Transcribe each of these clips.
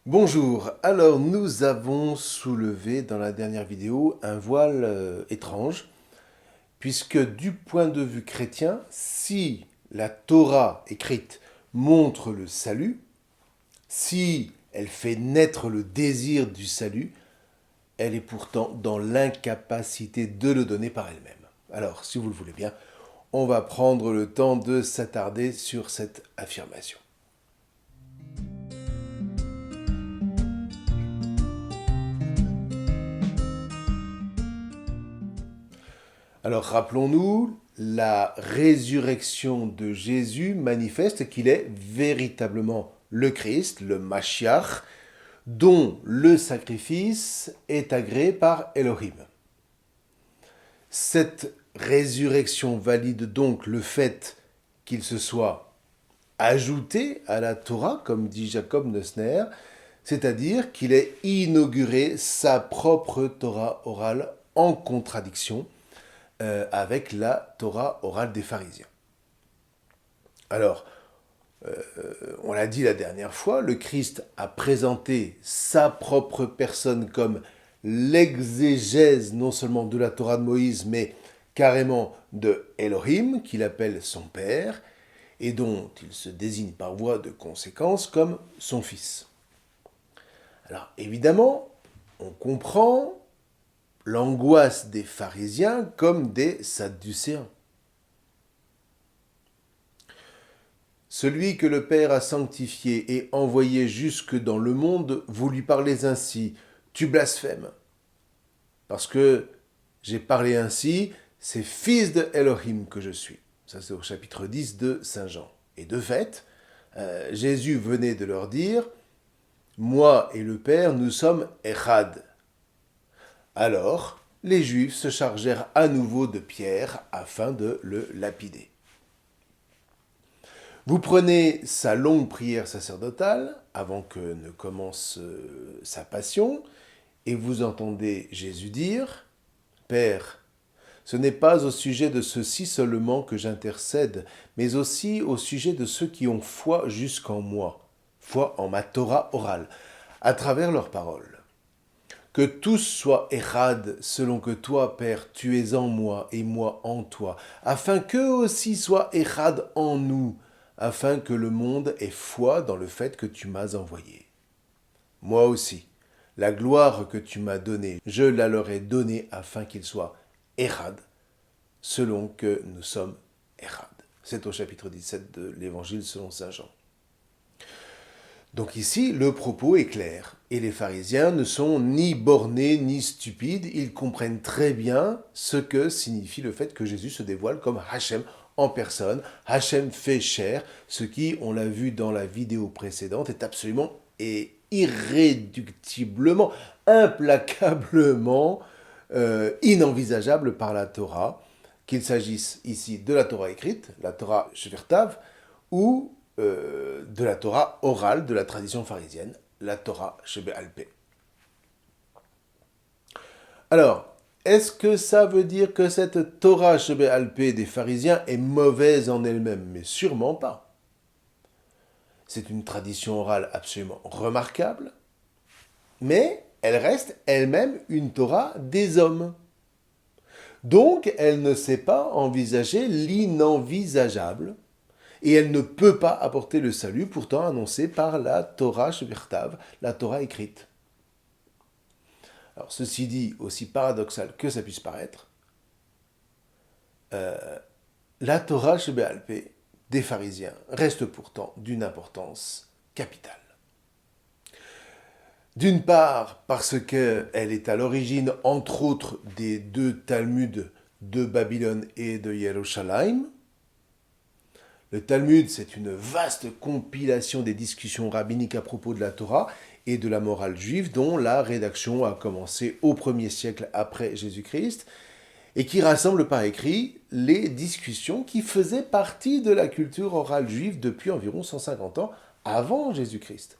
Bonjour, alors nous avons soulevé dans la dernière vidéo un voile étrange, puisque du point de vue chrétien, si la Torah écrite montre le salut, si elle fait naître le désir du salut, elle est pourtant dans l'incapacité de le donner par elle-même. Alors, si vous le voulez bien, on va prendre le temps de s'attarder sur cette affirmation. Alors rappelons-nous, la résurrection de Jésus manifeste qu'il est véritablement le Christ, le Mashiach, dont le sacrifice est agréé par Elohim. Cette résurrection valide donc le fait qu'il se soit ajouté à la Torah, comme dit Jacob Neusner, c'est-à-dire qu'il ait inauguré sa propre Torah orale en contradiction avec la Torah orale des pharisiens. Alors, on l'a dit la dernière fois, le Christ a présenté sa propre personne comme l'exégèse non seulement de la Torah de Moïse, mais carrément de Elohim, qu'il appelle son Père, et dont il se désigne par voie de conséquence comme son Fils. Alors évidemment, on comprend l'angoisse des pharisiens comme des sadducéens. Celui que le Père a sanctifié et envoyé jusque dans le monde, vous lui parlez ainsi, tu blasphèmes. Parce que j'ai parlé ainsi, c'est fils de Elohim que je suis. Ça c'est au chapitre 10 de Saint Jean. Et de fait, Jésus venait de leur dire, moi et le Père, nous sommes Echad. Alors, les Juifs se chargèrent à nouveau de Pierre afin de le lapider. Vous prenez sa longue prière sacerdotale avant que ne commence sa passion et vous entendez Jésus dire « Père, ce n'est pas au sujet de ceux-ci seulement que j'intercède, mais aussi au sujet de ceux qui ont foi jusqu'en moi, foi en ma Torah orale, à travers leurs paroles. Que tous soient Echad, selon que toi, Père, tu es en moi et moi en toi, afin qu'eux aussi soient Echad en nous, afin que le monde ait foi dans le fait que tu m'as envoyé. Moi aussi, la gloire que tu m'as donnée, je la leur ai donnée afin qu'ils soient Echad, selon que nous sommes Echad. C'est au chapitre 17 de l'Évangile selon Saint Jean. Donc ici, le propos est clair. Et les pharisiens ne sont ni bornés ni stupides, ils comprennent très bien ce que signifie le fait que Jésus se dévoile comme Hachem en personne. Hachem fait chair, ce qui, on l'a vu dans la vidéo précédente, est absolument et irréductiblement, implacablement inenvisageable par la Torah, qu'il s'agisse ici de la Torah écrite, la Torah Shvirtav, ou de la Torah orale de la tradition pharisienne, la Torah Shebé'al-Pé. Alors, est-ce que ça veut dire que cette Torah Shebé'al-Pé des pharisiens est mauvaise en elle-même? Mais sûrement pas. C'est une tradition orale absolument remarquable, mais elle reste elle-même une Torah des hommes. Donc, elle ne sait pas envisager l'inenvisageable, et elle ne peut pas apporter le salut pourtant annoncé par la Torah Shvirtav, la Torah écrite. Alors ceci dit, aussi paradoxal que ça puisse paraître, la Torah Shebé'al-Pé des pharisiens reste pourtant d'une importance capitale. D'une part, parce qu'elle est à l'origine, entre autres, des deux Talmuds de Babylone et de Yerushalayim. Le Talmud, c'est une vaste compilation des discussions rabbiniques à propos de la Torah et de la morale juive, dont la rédaction a commencé au 1er siècle après Jésus-Christ, et qui rassemble par écrit les discussions qui faisaient partie de la culture orale juive depuis environ 150 ans avant Jésus-Christ.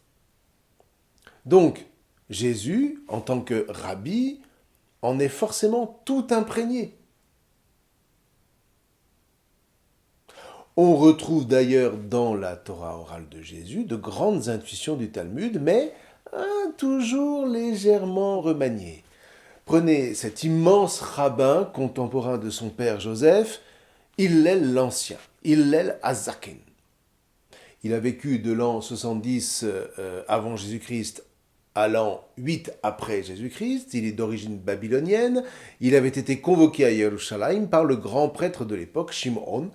Donc, Jésus, en tant que rabbi, en est forcément tout imprégné. On retrouve d'ailleurs dans la Torah orale de Jésus de grandes intuitions du Talmud, mais toujours légèrement remanié. Prenez cet immense rabbin contemporain de son père Joseph, Hillel l'Ancien, Hillel Hazaken. Il a vécu de l'an 70 avant Jésus-Christ à l'an 8 après Jésus-Christ. Il est d'origine babylonienne. Il avait été convoqué à Yerushalayim par le grand prêtre de l'époque, Shimon,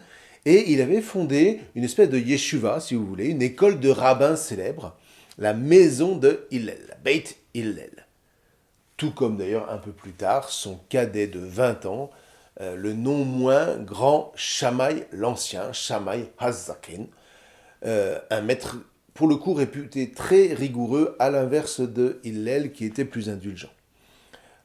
et il avait fondé une espèce de yeshuva, si vous voulez, une école de rabbins célèbres, la maison de Hillel, la Beit Hillel. Tout comme d'ailleurs un peu plus tard, son cadet de 20 ans, le non moins grand Shammai l'Ancien, Shammai Hazaken, un maître pour le coup réputé très rigoureux, à l'inverse de Hillel qui était plus indulgent.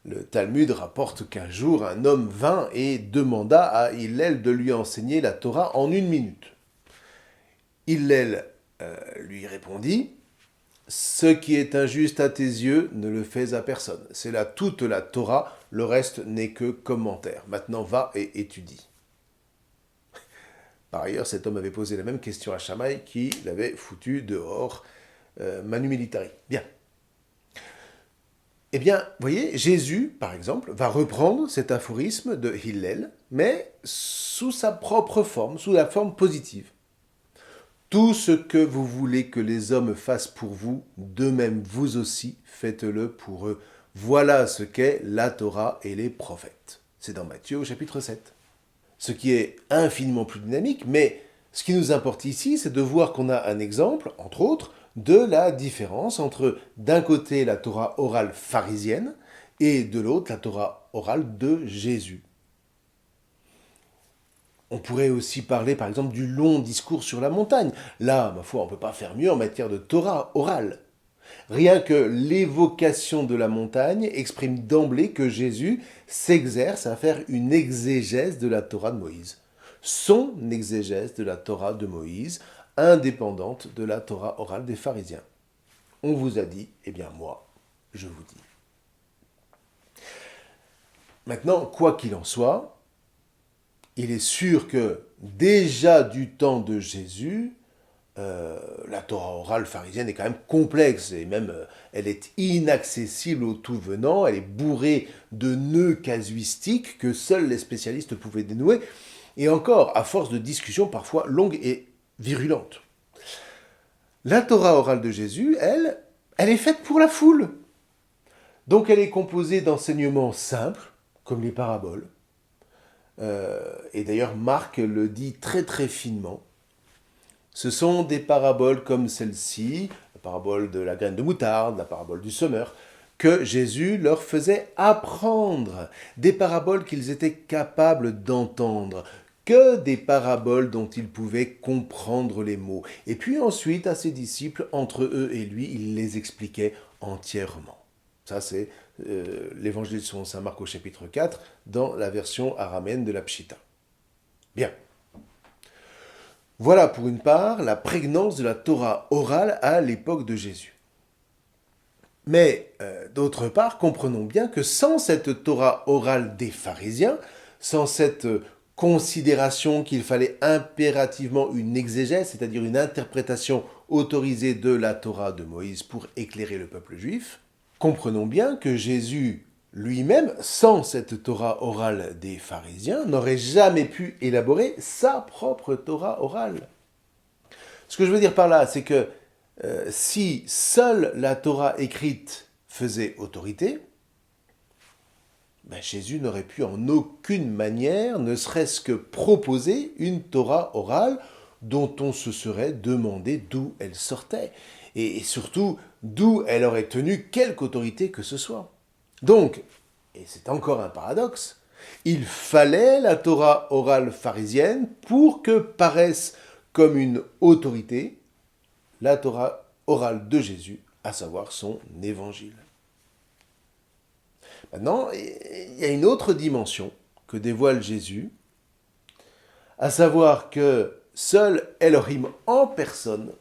Le Talmud rapporte qu'un jour, un homme vint et demanda à Hillel de lui enseigner la Torah en 1 minute. Hillel lui répondit « Ce qui est injuste à tes yeux, ne le fais à personne. C'est là toute la Torah, le reste n'est que commentaire. Maintenant va et étudie. » Par ailleurs, cet homme avait posé la même question à Shammai qui l'avait foutu dehors, manu militari. Bien. Eh bien, vous voyez, Jésus, par exemple, va reprendre cet aphorisme de Hillel, mais sous sa propre forme, sous la forme positive. Tout ce que vous voulez que les hommes fassent pour vous, de même vous aussi, faites-le pour eux. Voilà ce qu'est la Torah et les prophètes. C'est dans Matthieu au chapitre 7. Ce qui est infiniment plus dynamique, mais ce qui nous importe ici, c'est de voir qu'on a un exemple, entre autres, de la différence entre, d'un côté, la Torah orale pharisienne, et de l'autre, la Torah orale de Jésus. On pourrait aussi parler, par exemple, du long discours sur la montagne. Là, ma foi, on ne peut pas faire mieux en matière de Torah orale. Rien que l'évocation de la montagne exprime d'emblée que Jésus s'exerce à faire une exégèse de la Torah de Moïse. Son exégèse de la Torah de Moïse, indépendante de la Torah orale des pharisiens. On vous a dit, eh bien moi, je vous dis. Maintenant, quoi qu'il en soit, il est sûr que déjà du temps de Jésus, la Torah orale pharisienne est quand même complexe et même elle est inaccessible aux tout venants, elle est bourrée de nœuds casuistiques que seuls les spécialistes pouvaient dénouer, et encore à force de discussions parfois longues et virulentes. La Torah orale de Jésus, elle est faite pour la foule. Donc elle est composée d'enseignements simples, comme les paraboles, et d'ailleurs Marc le dit très très finement. Ce sont des paraboles comme celle-ci, la parabole de la graine de moutarde, la parabole du semeur, que Jésus leur faisait apprendre, des paraboles qu'ils étaient capables d'entendre, que des paraboles dont ils pouvaient comprendre les mots. Et puis ensuite, à ses disciples, entre eux et lui, il les expliquait entièrement. Ça, c'est l'évangile selon saint Marc au chapitre 4, dans la version araméenne de la Pshita. Bien. Voilà pour une part la prégnance de la Torah orale à l'époque de Jésus. Mais d'autre part, comprenons bien que sans cette Torah orale des pharisiens, sans cette considération qu'il fallait impérativement une exégèse, c'est-à-dire une interprétation autorisée de la Torah de Moïse pour éclairer le peuple juif, comprenons bien que Jésus lui-même, sans cette Torah orale des pharisiens, n'aurait jamais pu élaborer sa propre Torah orale. Ce que je veux dire par là, c'est que si seule la Torah écrite faisait autorité, Jésus n'aurait pu en aucune manière, ne serait-ce que proposer une Torah orale dont on se serait demandé d'où elle sortait, et surtout d'où elle aurait tenu quelque autorité que ce soit. Donc, et c'est encore un paradoxe, il fallait la Torah orale pharisienne pour que paraisse comme une autorité la Torah orale de Jésus, à savoir son évangile. Maintenant, il y a une autre dimension que dévoile Jésus, à savoir que seul Elohim en personne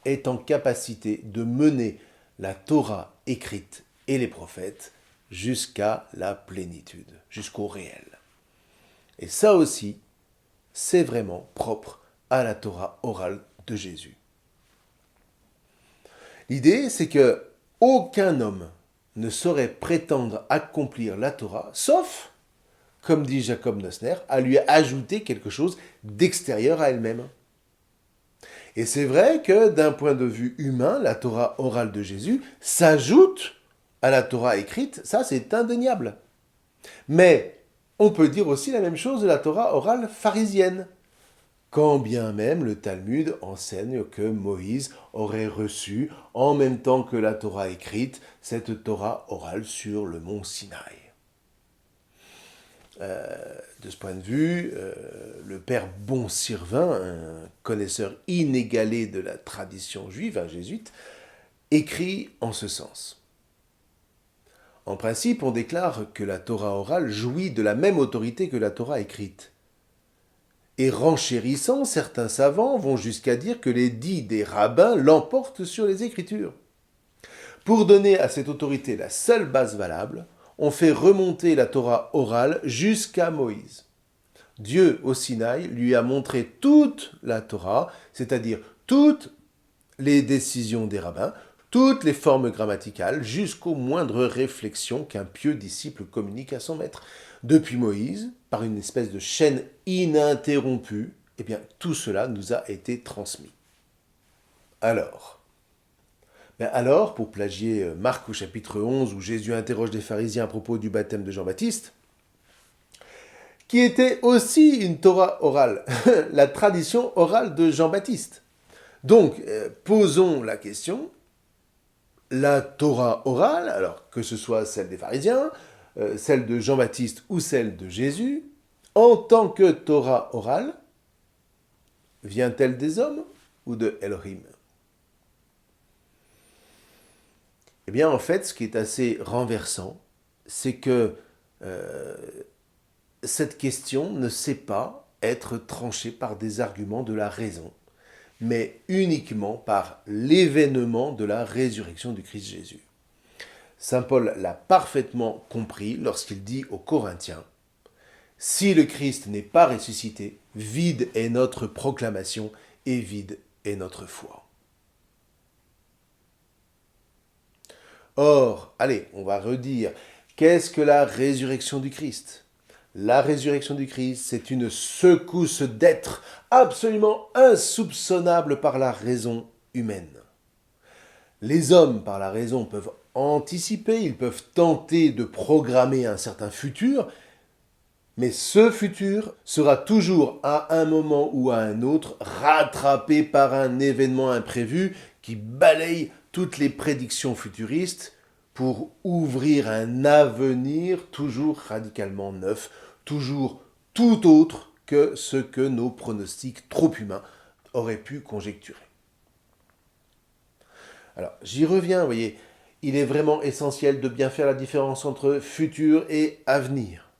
est en capacité de mener la Torah écrite et les prophètes jusqu'à la plénitude, jusqu'au réel. Et ça aussi, c'est vraiment propre à la Torah orale de Jésus. L'idée, c'est que aucun homme ne saurait prétendre accomplir la Torah, sauf, comme dit Jacob Nosner, à lui ajouter quelque chose d'extérieur à elle-même. Et c'est vrai que d'un point de vue humain, la Torah orale de Jésus s'ajoute à la Torah écrite, ça c'est indéniable. Mais on peut dire aussi la même chose de la Torah orale pharisienne, quand bien même le Talmud enseigne que Moïse aurait reçu, en même temps que la Torah écrite, cette Torah orale sur le mont Sinaï. De ce point de vue, le père Bon-Sirvin, un connaisseur inégalé de la tradition juive, un jésuite, écrit en ce sens. En principe, on déclare que la Torah orale jouit de la même autorité que la Torah écrite. Et renchérissant, certains savants vont jusqu'à dire que les dits des rabbins l'emportent sur les Écritures. Pour donner à cette autorité la seule base valable, on fait remonter la Torah orale jusqu'à Moïse. Dieu, au Sinaï, lui a montré toute la Torah, c'est-à-dire toutes les décisions des rabbins, toutes les formes grammaticales, jusqu'aux moindres réflexions qu'un pieux disciple communique à son maître. Depuis Moïse, par une espèce de chaîne ininterrompue, eh bien, tout cela nous a été transmis. Alors, pour plagier Marc au chapitre 11, où Jésus interroge les pharisiens à propos du baptême de Jean-Baptiste, qui était aussi une Torah orale, la tradition orale de Jean-Baptiste. Donc, posons la question, la Torah orale, alors que ce soit celle des pharisiens, celle de Jean-Baptiste ou celle de Jésus, en tant que Torah orale, vient-elle des hommes ou de Elohim? Eh bien, en fait, ce qui est assez renversant, c'est que cette question ne sait pas être tranchée par des arguments de la raison, mais uniquement par l'événement de la résurrection du Christ Jésus. Saint Paul l'a parfaitement compris lorsqu'il dit aux Corinthiens « Si le Christ n'est pas ressuscité, vide est notre proclamation et vide est notre foi. » Or, allez, on va redire, qu'est-ce que la résurrection du Christ ? La résurrection du Christ, c'est une secousse d'être absolument insoupçonnable par la raison humaine. Les hommes, par la raison, peuvent anticiper, ils peuvent tenter de programmer un certain futur, mais ce futur sera toujours, à un moment ou à un autre, rattrapé par un événement imprévu qui balaye toutes les prédictions futuristes pour ouvrir un avenir toujours radicalement neuf, toujours tout autre que ce que nos pronostics trop humains auraient pu conjecturer. Alors, j'y reviens, vous voyez, il est vraiment essentiel de bien faire la différence entre futur et avenir.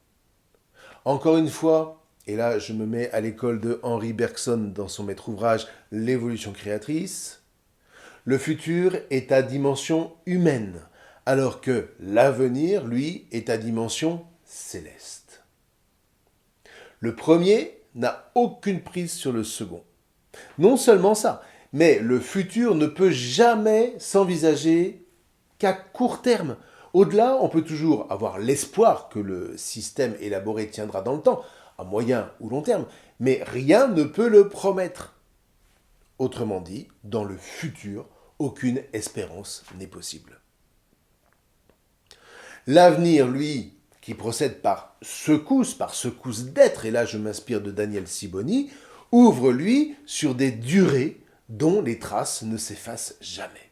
Encore une fois, et là je me mets à l'école de Henri Bergson dans son maître ouvrage L'évolution créatrice, le futur est à dimension humaine, alors que l'avenir, lui, est à dimension céleste. Le premier n'a aucune prise sur le second. Non seulement ça, mais le futur ne peut jamais s'envisager qu'à court terme. Au-delà, on peut toujours avoir l'espoir que le système élaboré tiendra dans le temps, à moyen ou long terme, mais rien ne peut le promettre. Autrement dit, dans le futur, aucune espérance n'est possible. L'avenir, lui, qui procède par secousse d'être, et là je m'inspire de Daniel Siboni, ouvre, lui, sur des durées dont les traces ne s'effacent jamais.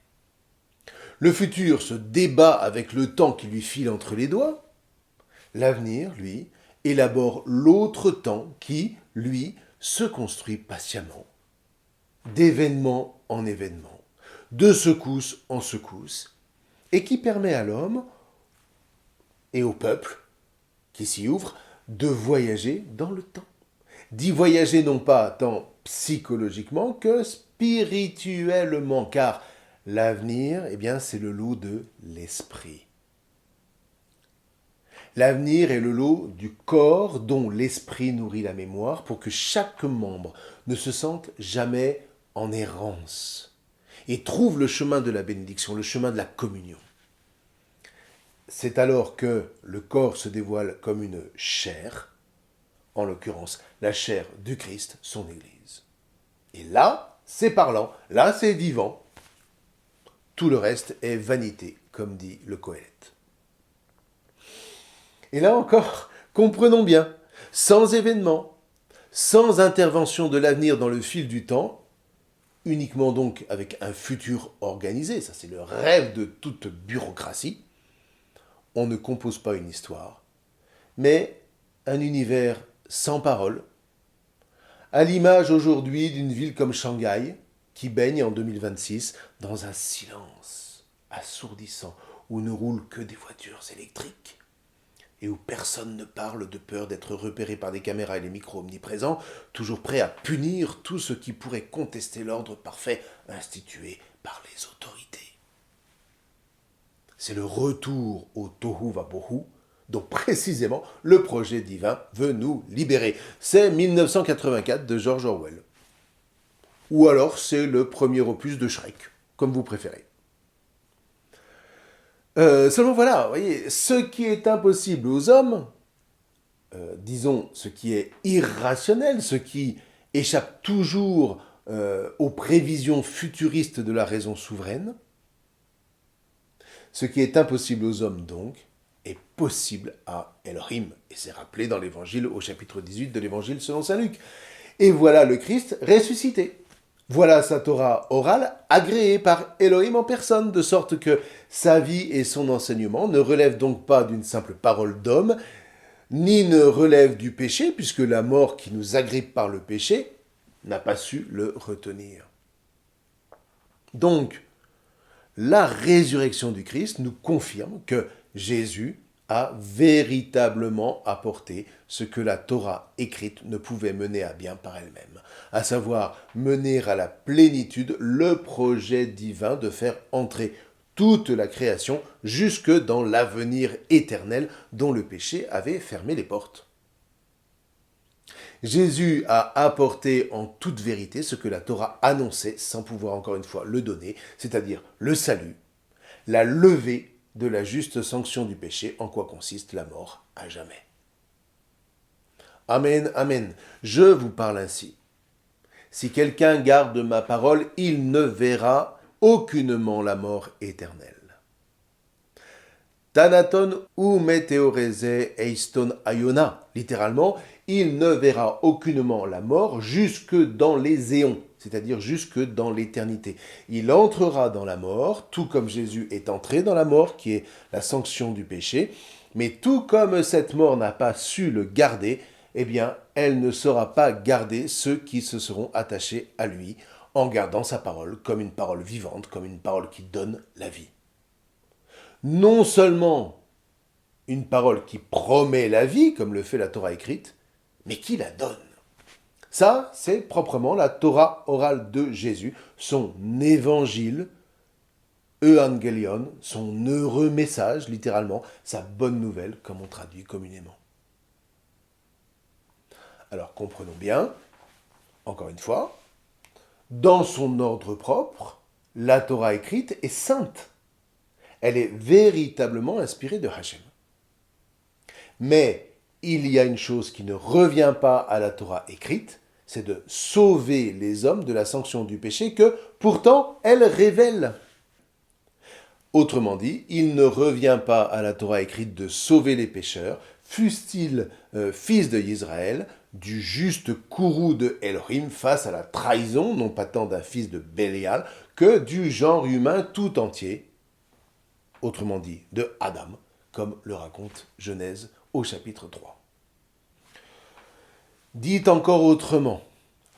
Le futur se débat avec le temps qui lui file entre les doigts. L'avenir, lui, élabore l'autre temps qui, lui, se construit patiemment, d'événement en événement, de secousse en secousse, et qui permet à l'homme et au peuple qui s'y ouvre de voyager dans le temps. D'y voyager non pas tant psychologiquement que spirituellement, car l'avenir, eh bien, c'est le lot de l'esprit. L'avenir est le lot du corps dont l'esprit nourrit la mémoire pour que chaque membre ne se sente jamais en errance. et trouve le chemin de la bénédiction, le chemin de la communion. C'est alors que le corps se dévoile comme une chair, en l'occurrence la chair du Christ, son Église. Et là, c'est parlant, là c'est vivant. Tout le reste est vanité, comme dit le Qoheleth. Et là encore, comprenons bien, sans événement, sans intervention de l'avenir dans le fil du temps, uniquement donc avec un futur organisé, ça c'est le rêve de toute bureaucratie, on ne compose pas une histoire, mais un univers sans parole, à l'image aujourd'hui d'une ville comme Shanghai, qui baigne en 2026 dans un silence assourdissant, où ne roulent que des voitures électriques, et où personne ne parle de peur d'être repéré par des caméras et les micros omniprésents, toujours prêts à punir tout ce qui pourrait contester l'ordre parfait institué par les autorités. C'est le retour au tohu vabohu, dont précisément le projet divin veut nous libérer. C'est 1984 de George Orwell. Ou alors c'est le premier opus de Shrek, comme vous préférez. Seulement voilà, vous voyez, ce qui est impossible aux hommes, disons ce qui est irrationnel, ce qui échappe toujours aux prévisions futuristes de la raison souveraine, ce qui est impossible aux hommes donc, est possible à Elohim. Et c'est rappelé dans l'Évangile au chapitre 18 de l'Évangile selon saint Luc. Et voilà le Christ ressuscité. Voilà sa Torah orale agréée par Elohim en personne, de sorte que sa vie et son enseignement ne relèvent donc pas d'une simple parole d'homme, ni ne relèvent du péché, puisque la mort qui nous agrippe par le péché n'a pas su le retenir. Donc, la résurrection du Christ nous confirme que Jésus a véritablement apporté ce que la Torah écrite ne pouvait mener à bien par elle-même, à savoir mener à la plénitude le projet divin de faire entrer toute la création jusque dans l'avenir éternel dont le péché avait fermé les portes. Jésus a apporté en toute vérité ce que la Torah annonçait sans pouvoir encore une fois le donner, c'est-à-dire le salut, la levée de la juste sanction du péché, en quoi consiste la mort à jamais. Amen, amen. Je vous parle ainsi. Si quelqu'un garde ma parole, il ne verra aucunement la mort éternelle. Thanaton ou meteorese eiston ayona. Littéralement, il ne verra aucunement la mort jusque dans les éons, c'est-à-dire jusque dans l'éternité. Il entrera dans la mort, tout comme Jésus est entré dans la mort, qui est la sanction du péché, mais tout comme cette mort n'a pas su le garder, eh bien, elle ne saura pas garder ceux qui se seront attachés à lui, en gardant sa parole comme une parole vivante, comme une parole qui donne la vie. Non seulement une parole qui promet la vie, comme le fait la Torah écrite, mais qui la donne. Ça, c'est proprement la Torah orale de Jésus, son évangile, Evangelion, son heureux message, littéralement, sa bonne nouvelle, comme on traduit communément. Alors comprenons bien, encore une fois, dans son ordre propre, la Torah écrite est sainte. Elle est véritablement inspirée de Hachem. Mais il y a une chose qui ne revient pas à la Torah écrite, c'est de sauver les hommes de la sanction du péché que, pourtant, elle révèle. Autrement dit, il ne revient pas à la Torah écrite de sauver les pécheurs, fussent-ils fils de Israël, du juste courroux de Elohim face à la trahison, non pas tant d'un fils de Bélial, que du genre humain tout entier, autrement dit de Adam, comme le raconte Genèse au chapitre 3. Dit encore autrement,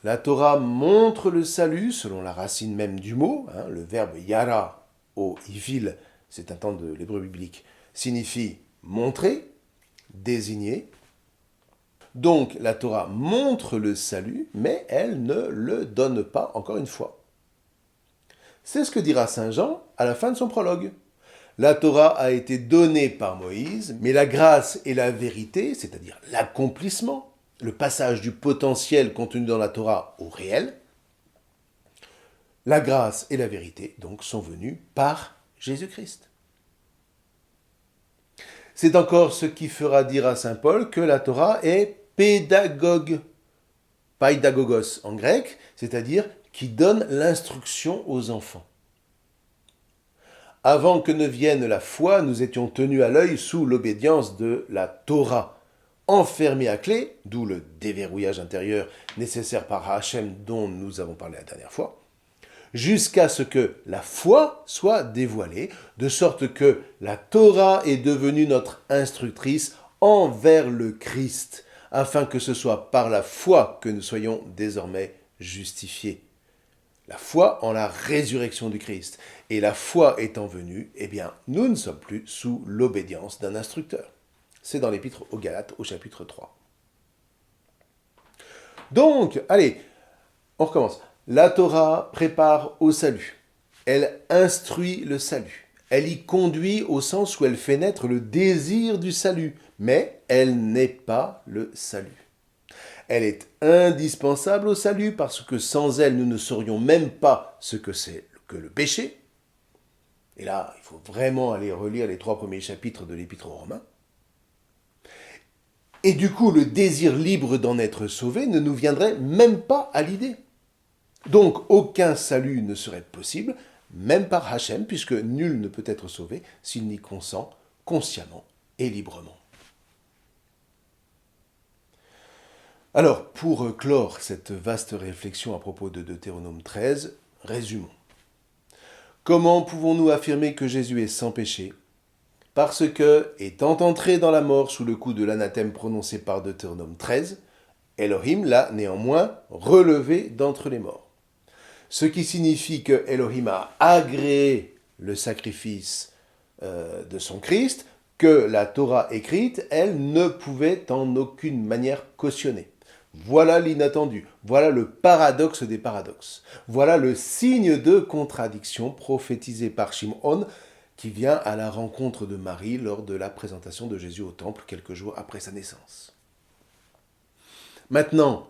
la Torah montre le salut selon la racine même du mot, le verbe yara au ivil, c'est un temps de l'hébreu biblique, signifie montrer, désigner. Donc la Torah montre le salut, mais elle ne le donne pas, encore une fois. C'est ce que dira Saint Jean à la fin de son prologue. La Torah a été donnée par Moïse, mais la grâce et la vérité, c'est-à-dire l'accomplissement, le passage du potentiel contenu dans la Torah au réel, La grâce et la vérité, donc, sont venues par Jésus-Christ. C'est encore ce qui fera dire à saint Paul que la Torah est pédagogue, paidagogos en grec, c'est-à-dire qui donne l'instruction aux enfants. Avant que ne vienne la foi, nous étions tenus à l'œil sous l'obédience de la Torah, enfermés à clé, d'où le déverrouillage intérieur nécessaire par Hachem dont nous avons parlé la dernière fois, jusqu'à ce que la foi soit dévoilée, de sorte que la Torah est devenue notre instructrice envers le Christ, afin que ce soit par la foi que nous soyons désormais justifiés. La foi en la résurrection du Christ. Et la foi étant venue, eh bien, nous ne sommes plus sous l'obédience d'un instructeur. C'est dans l'épître aux Galates au chapitre 3. Donc, allez, on recommence. La Torah prépare au salut. Elle instruit le salut. Elle y conduit au sens où elle fait naître le désir du salut. Mais elle n'est pas le salut. Elle est indispensable au salut parce que sans elle, nous ne saurions même pas ce que c'est que le péché. Et là, il faut vraiment aller relire les 3 premiers chapitres de l'Épître aux Romains. Et du coup, le désir libre d'en être sauvé ne nous viendrait même pas à l'idée. Donc, aucun salut ne serait possible, même par Hachem, puisque nul ne peut être sauvé s'il n'y consent consciemment et librement. Alors, pour clore cette vaste réflexion à propos de Deutéronome 13, résumons. Comment pouvons-nous affirmer que Jésus est sans péché ? Parce que, étant entré dans la mort sous le coup de l'anathème prononcé par Deutéronome 13, Elohim l'a néanmoins relevé d'entre les morts. Ce qui signifie que Elohim a agréé le sacrifice de son Christ, que la Torah écrite, elle, ne pouvait en aucune manière cautionner. Voilà l'inattendu, voilà le paradoxe des paradoxes, voilà le signe de contradiction prophétisé par Shimon qui vient à la rencontre de Marie lors de la présentation de Jésus au temple quelques jours après sa naissance. Maintenant,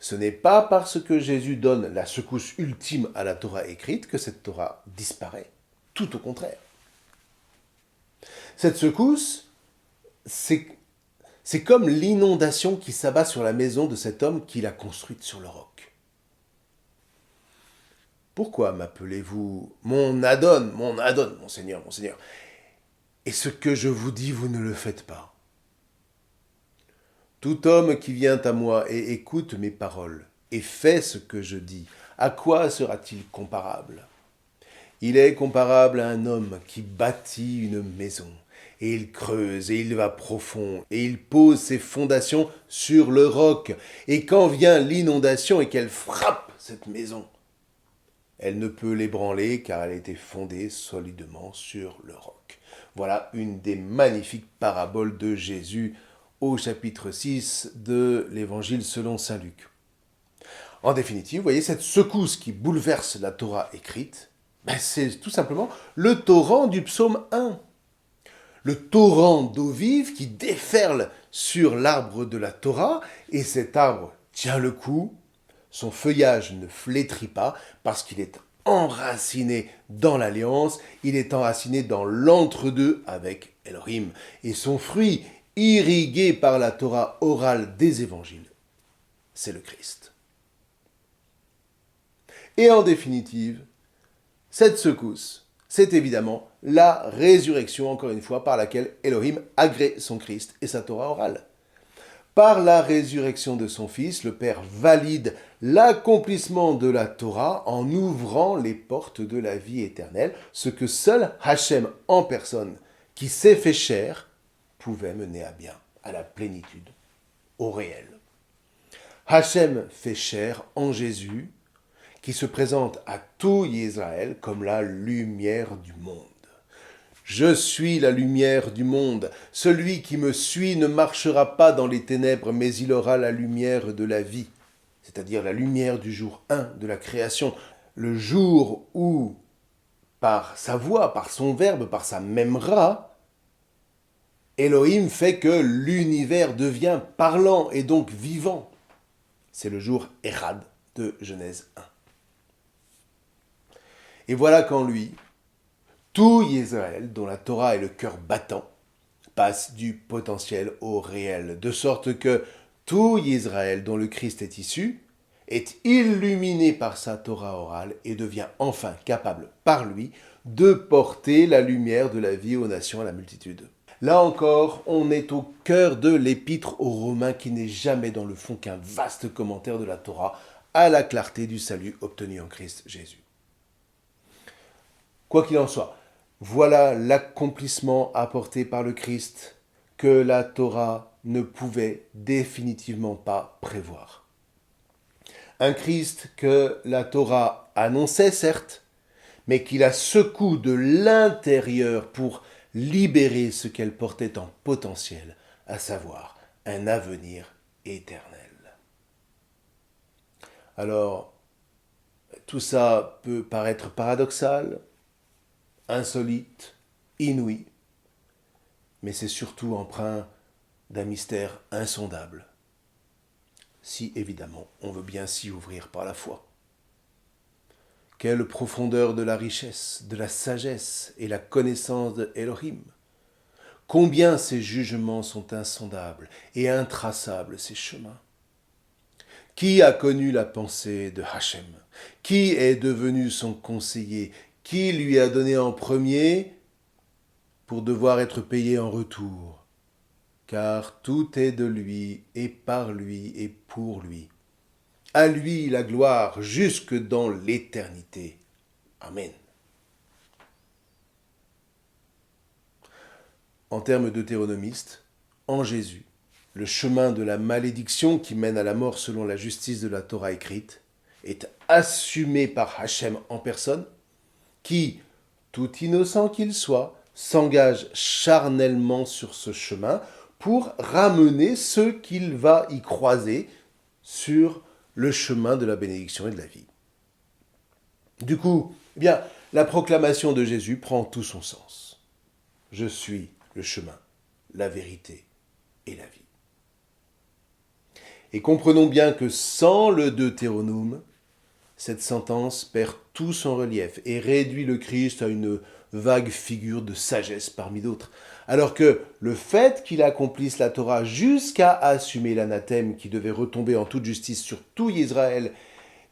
ce n'est pas parce que Jésus donne la secousse ultime à la Torah écrite que cette Torah disparaît, tout au contraire. Cette secousse, c'est comme l'inondation qui s'abat sur la maison de cet homme qui l'a construite sur le roc. Pourquoi m'appelez-vous mon Adon, mon Seigneur, mon Seigneur ? Et ce que je vous dis, vous ne le faites pas. Tout homme qui vient à moi et écoute mes paroles et fait ce que je dis, à quoi sera-t-il comparable ? Il est comparable à un homme qui bâtit une maison. Et il creuse, et il va profond, et il pose ses fondations sur le roc. Et quand vient l'inondation et qu'elle frappe cette maison, elle ne peut l'ébranler car elle a été fondée solidement sur le roc. Voilà une des magnifiques paraboles de Jésus au chapitre 6 de l'Évangile selon saint Luc. En définitive, vous voyez, cette secousse qui bouleverse la Torah écrite, c'est tout simplement le torrent du psaume 1. Le torrent d'eau vive qui déferle sur l'arbre de la Torah, et cet arbre tient le coup, son feuillage ne flétrit pas, parce qu'il est enraciné dans l'alliance, il est enraciné dans l'entre-deux avec Elohim, et son fruit, irrigué par la Torah orale des évangiles, c'est le Christ. Et en définitive, cette secousse, c'est évidemment la résurrection, encore une fois, par laquelle Elohim agrée son Christ et sa Torah orale. Par la résurrection de son Fils, le Père valide l'accomplissement de la Torah en ouvrant les portes de la vie éternelle, ce que seul Hachem en personne, qui s'est fait chair, pouvait mener à bien, à la plénitude, au réel. Hachem fait chair en Jésus, qui se présente à tout Israël comme la lumière du monde. Je suis la lumière du monde. Celui qui me suit ne marchera pas dans les ténèbres, mais il aura la lumière de la vie, c'est-à-dire la lumière du jour 1 de la création, le jour où, par sa voix, par son verbe, par sa memra, Elohim fait que l'univers devient parlant et donc vivant. C'est le jour Erad de Genèse 1. Et voilà qu'en lui, tout Israël, dont la Torah est le cœur battant, passe du potentiel au réel, de sorte que tout Israël dont le Christ est issu est illuminé par sa Torah orale et devient enfin capable, par lui, de porter la lumière de la vie aux nations à la multitude. Là encore, on est au cœur de l'épître aux Romains qui n'est jamais dans le fond qu'un vaste commentaire de la Torah à la clarté du salut obtenu en Christ Jésus. Quoi qu'il en soit, voilà l'accomplissement apporté par le Christ que la Torah ne pouvait définitivement pas prévoir. Un Christ que la Torah annonçait, certes, mais qui la secoue de l'intérieur pour libérer ce qu'elle portait en potentiel, à savoir un avenir éternel. Alors, tout ça peut paraître paradoxal, insolite, inouï, mais c'est surtout empreint d'un mystère insondable, si évidemment on veut bien s'y ouvrir par la foi. Quelle profondeur de la richesse, de la sagesse et la connaissance de Elohim. Combien ses jugements sont insondables et intraçables ses chemins. Qui a connu la pensée de Hachem? Qui est devenu son conseiller? Qui lui a donné en premier pour devoir être payé en retour? Car tout est de lui, et par lui, et pour lui. À lui la gloire jusque dans l'éternité. Amen. En termes deutéronomistes, en Jésus, le chemin de la malédiction qui mène à la mort selon la justice de la Torah écrite est assumé par Hachem en personne, qui, tout innocent qu'il soit, s'engage charnellement sur ce chemin pour ramener ceux qu'il va y croiser sur le chemin de la bénédiction et de la vie. Du coup, eh bien, la proclamation de Jésus prend tout son sens. Je suis le chemin, la vérité et la vie. Et comprenons bien que sans le Deutéronome, cette sentence perd tout son relief et réduit le Christ à une vague figure de sagesse parmi d'autres, alors que le fait qu'il accomplisse la Torah jusqu'à assumer l'anathème qui devait retomber en toute justice sur tout Israël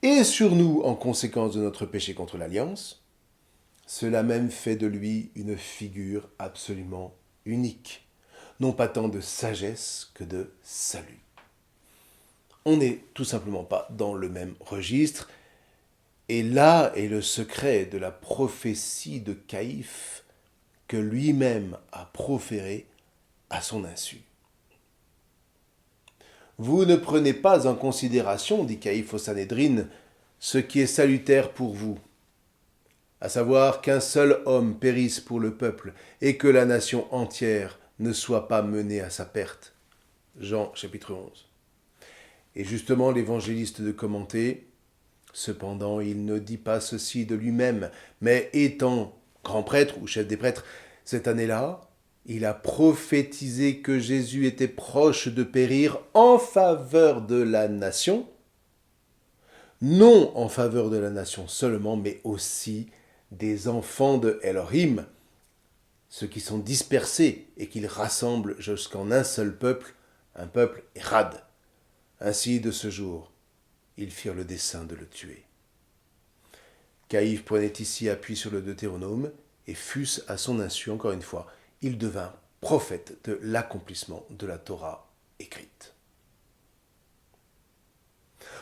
et sur nous en conséquence de notre péché contre l'Alliance, cela même fait de lui une figure absolument unique, non pas tant de sagesse que de salut. On n'est tout simplement pas dans le même registre, et là est le secret de la prophétie de Caïphe que lui-même a proférée à son insu. Vous ne prenez pas en considération, dit Caïphe au Sanhédrin, ce qui est salutaire pour vous, à savoir qu'un seul homme périsse pour le peuple et que la nation entière ne soit pas menée à sa perte. Jean chapitre 11. Et justement l'évangéliste de commenter, cependant il ne dit pas ceci de lui-même, mais étant grand prêtre ou chef des prêtres, cette année-là, il a prophétisé que Jésus était proche de périr en faveur de la nation, non en faveur de la nation seulement, mais aussi des enfants de Elohim, ceux qui sont dispersés et qu'il rassemble jusqu'en un seul peuple, un peuple érad. Ainsi, de ce jour, ils firent le dessein de le tuer. Caïphe prenait ici appui sur le Deutéronome, et fût-ce à son insu, encore une fois, il devint prophète de l'accomplissement de la Torah écrite.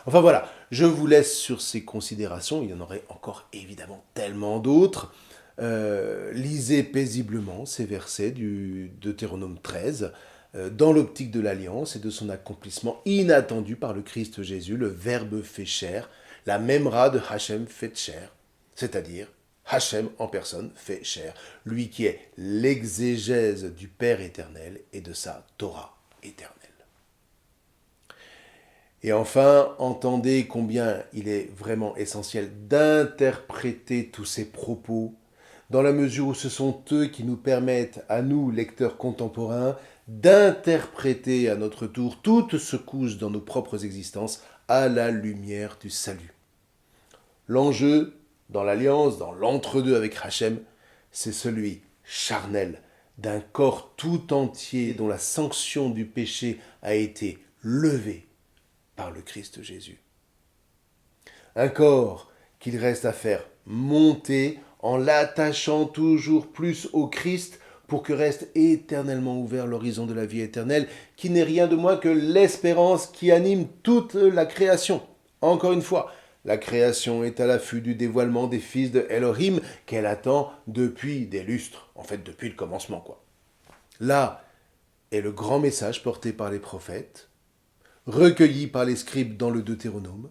Enfin voilà, je vous laisse sur ces considérations, il y en aurait encore évidemment tellement d'autres. Lisez paisiblement ces versets du Deutéronome 13, dans l'optique de l'Alliance et de son accomplissement inattendu par le Christ Jésus, le Verbe fait chair, la Memra de Hachem fait chair, c'est-à-dire Hachem en personne fait chair, lui qui est l'exégèse du Père éternel et de sa Torah éternelle. Et enfin, entendez combien il est vraiment essentiel d'interpréter tous ces propos, dans la mesure où ce sont eux qui nous permettent, à nous, lecteurs contemporains, d'interpréter à notre tour toute secousse dans nos propres existences à la lumière du salut. L'enjeu, dans l'alliance, dans l'entre-deux avec Hachem, c'est celui charnel, d'un corps tout entier dont la sanction du péché a été levée par le Christ Jésus. Un corps qu'il reste à faire monter en l'attachant toujours plus au Christ pour que reste éternellement ouvert l'horizon de la vie éternelle, qui n'est rien de moins que l'espérance qui anime toute la création. Encore une fois, la création est à l'affût du dévoilement des fils de Elohim qu'elle attend depuis des lustres, en fait depuis le commencement, quoi. Là est le grand message porté par les prophètes, recueilli par les scribes dans le Deutéronome,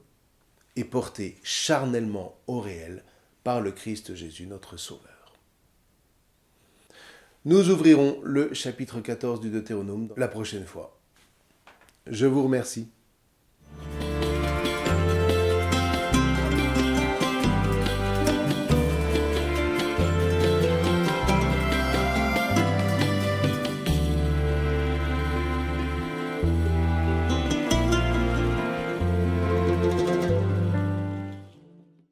et porté charnellement au réel par le Christ Jésus, notre Sauveur. Nous ouvrirons le chapitre 14 du Deutéronome la prochaine fois. Je vous remercie.